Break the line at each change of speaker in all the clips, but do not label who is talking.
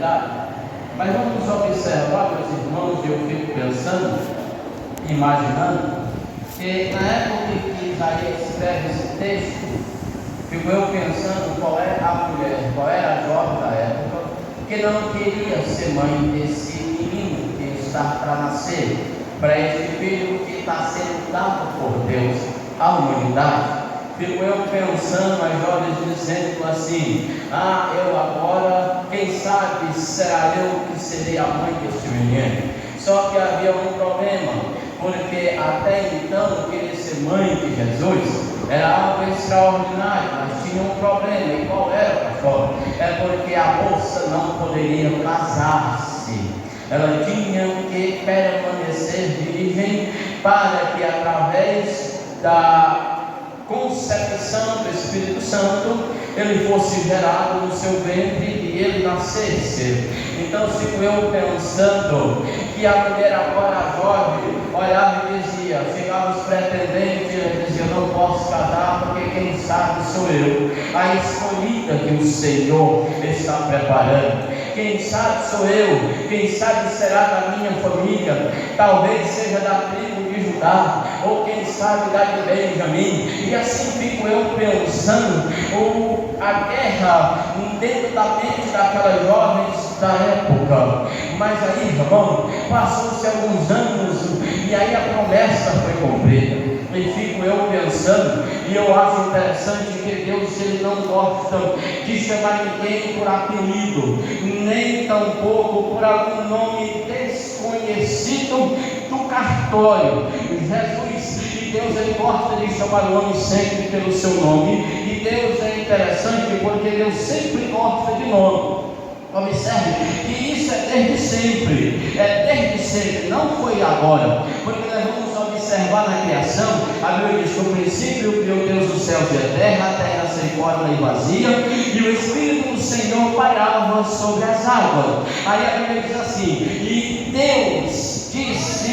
humanidade. Mas vamos observar, meus irmãos, e eu fico pensando, imaginando, que na época que Isaías escreve esse texto, fico eu pensando qual é a mulher, qual é a jovem da época, que não queria ser mãe desse menino que está para nascer, para esse filho que está sendo dado por Deus à humanidade. Fico eu pensando, as jovens dizendo assim: eu agora, quem sabe será eu que serei a mãe deste menino. Só que havia um problema, porque até então querer ser mãe de Jesus era algo extraordinário, mas tinha um problema. E qual era, pastor? É porque a moça não poderia casar-se, ela tinha que permanecer virgem, para que através da concepção do Espírito Santo ele fosse gerado no seu ventre e ele nascesse. Então fico eu pensando que a mulher agora jovem olhava e dizia, chegava os pretendentes e dizia: não posso casar porque quem sabe sou eu, a escolhida que o Senhor está preparando. Quem sabe sou eu, quem sabe será da minha família, talvez seja da tribo de Judá, ou quem sabe da de Benjamim. E assim fico eu pensando a guerra dentro da mente daquelas jovens da época. Mas aí, irmão, passou-se alguns anos e aí a promessa foi cumprida. E fico eu pensando, e eu acho interessante que Deus, ele não gosta de chamar ninguém por apelido, nem tampouco por algum nome desconhecido do cartório. Jesus, e Deus, ele gosta de chamar o homem sempre pelo seu nome. E Deus é interessante porque Deus sempre gosta de nome. Observe que isso é desde sempre, não foi agora, porque nós vamos observar na criação. A Bíblia diz que no princípio criou Deus os céus e a terra sem forma e vazia, e o Espírito do Senhor pairava sobre as águas. Aí a Bíblia diz assim: e Deus disse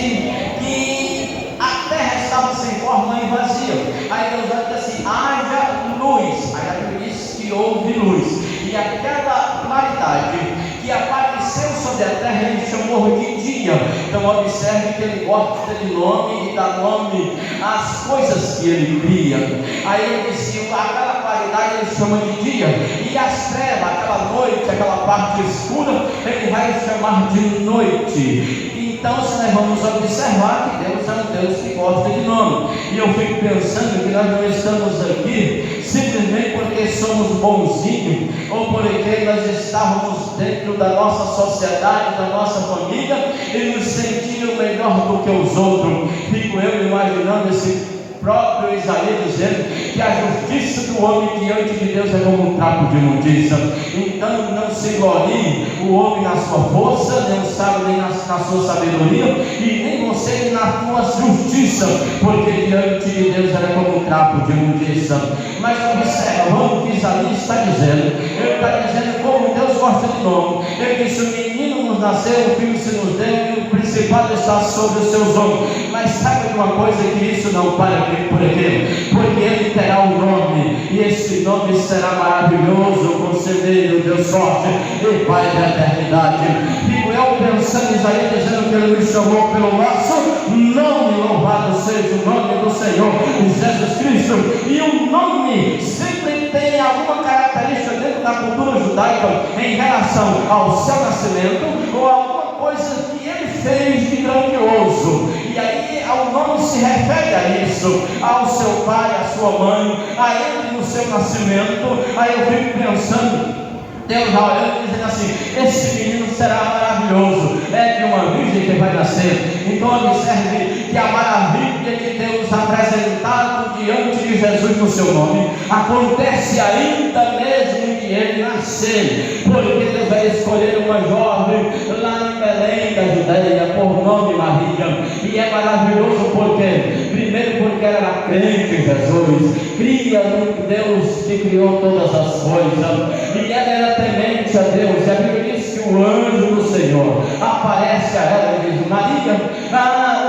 que a terra estava sem forma e vazia. Aí Deus vai dizer assim: haja luz. Aí a Bíblia diz que houve luz, e aquela claridade que apareceu sobre a terra ele chamou de dia. Então observe que ele gosta de nome e dá nome às coisas que ele cria. Aí ele disse: aquela claridade ele chama de dia, e as trevas, aquela noite, aquela parte escura, ele vai chamar de noite. Então, se nós vamos observar que Deus é um Deus que gosta de nome. E eu fico pensando que nós não estamos aqui simplesmente porque somos bonzinhos, ou porque nós estávamos dentro da nossa sociedade, da nossa família, e nos sentindo melhor do que os outros. Fico eu imaginando esse próprio Isaías dizendo que a justiça do homem diante de Deus é como um trapo de imundícia. Então não se glorie o homem na sua força, nem o sábio nem na sua sabedoria, e nem você na tua justiça, porque diante de Deus ela é como um trapo de imundícia. Mas observa o que Isaías está dizendo. Ele está dizendo como Deus gosta de nome. Ele disse: o menino nos nasceu, o filho se nos deu, e o principado está sobre os seus ombros. Mas sabe de uma coisa, que isso não para por aqui, porque ele terá um nome, e esse nome será maravilhoso, conselheiro, Deus forte e Pai da eternidade. Fico eu pensando em Isaías dizendo que ele me chamou pelo nosso nome. Louvado seja o nome do Senhor Jesus Cristo. E o nome sempre tem alguma característica dentro da cultura judaica em relação ao seu nascimento, ou alguma coisa que ele fez de grandioso. E aí o nome se refere a isso, ao seu pai, à sua mãe, a ele no seu nascimento. Aí eu fico pensando, Deus vai olhando e dizendo assim: esse menino será maravilhoso, é de uma virgem que vai nascer. Então observe que a maravilha de Deus apresentado diante de Jesus no seu nome acontece ainda mesmo que ele nascer, porque Deus vai escolher uma jovem lá em Belém da Judeia por nome Maria. E é maravilhoso porque, primeiro, porque ela era crente em Jesus, cria no Deus que criou todas as coisas, e ela era temente a Deus. E a Bíblia diz que o anjo do Senhor aparece a ela e diz: Maria,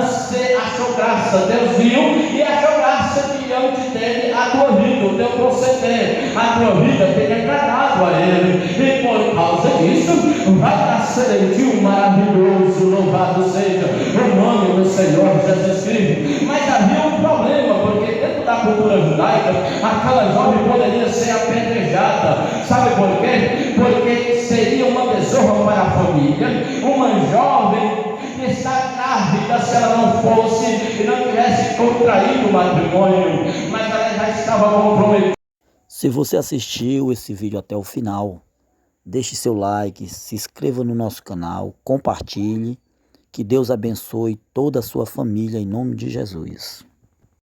você achou graça, Deus viu e achou graça diante dele a tua vida, o teu proceder, a tua vida tem agradado a ele, e por causa disso vai excelentil, maravilhoso, louvado seja o nome do Senhor Jesus Cristo. Mas havia um problema, porque dentro da cultura judaica, aquela jovem poderia ser apedrejada. Sabe por quê? Porque seria uma desonra para a família, uma jovem estar grávida se ela não fosse e não tivesse contraído o matrimônio, mas ela já estava comprometida.
Se você assistiu esse vídeo até o final, deixe seu like, se inscreva no nosso canal, compartilhe, que Deus abençoe toda a sua família em nome de Jesus.